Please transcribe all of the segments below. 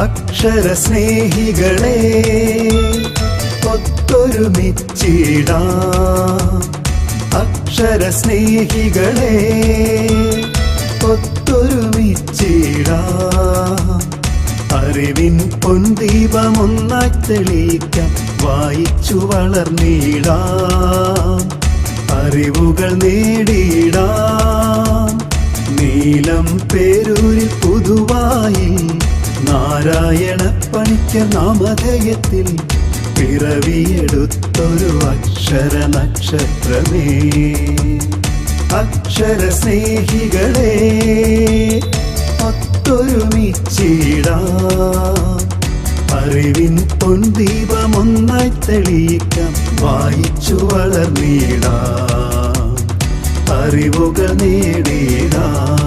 അക്ഷര സ്നേഹികളെ ഒത്തൊരുമിച്ചിടാം. അക്ഷര സ്നേഹികളെ ഒത്തൊരുമിച്ചിടാം. അറിവിൻ പൊൻദീപമൊന്നായി തെളിയിക്കാം, വായിച്ചു വളർന്നിടാം. അറിവുകൾ നേടിയിടാം. നീലം പേരൂരിൽ പുതുവായി നാരായണ പണിക്കർ നാമധേയത്തിൽ പിറവിയെടുത്തൊരു അക്ഷര നക്ഷത്രമേ. അക്ഷര സ്നേഹികളെ ഒത്തൊരുമിച്ചിടാം. അറിവിൻ പൊൻദീപമൊന്നായി തെളിയിക്കാം, വായിച്ചു വളർന്നിടാം. അറിവുകൾ നേടിയിടാം.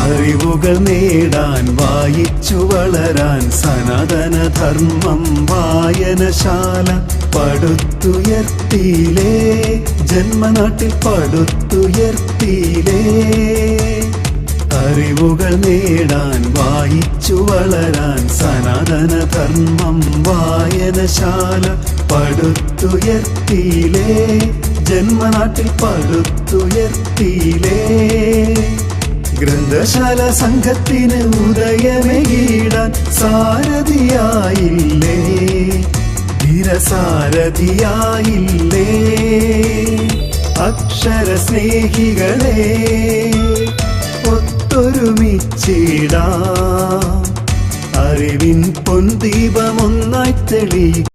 അറിവുകൾ നേടാൻ വായിച്ചു വളരാൻ സനാതനധർമ്മം വായനശാല പടുത്തുയർത്തിയിലേ. ജന്മനാട്ടിൽ പടുത്തുയർത്തിയിലേ. അറിവുകൾ നേടാൻ വായിച്ചു വളരാൻ സനാതനധർമ്മം വായനശാല പടുത്തുയർത്തിയിലേ. ജന്മനാട്ടിൽ പടുത്തുയർത്തിയിലേ. ഗ്രന്ഥശാല സംഘത്തിന് ഉദയമേകിടാൻ സാരഥിയായില്ലേ, ധീരസാരഥിയായില്ലേ. അക്ഷര സ്നേഹികളെ ഒത്തൊരുമിച്ചിടാം. അറിവിൻ പൊൻദീപമൊന്നായി തെളി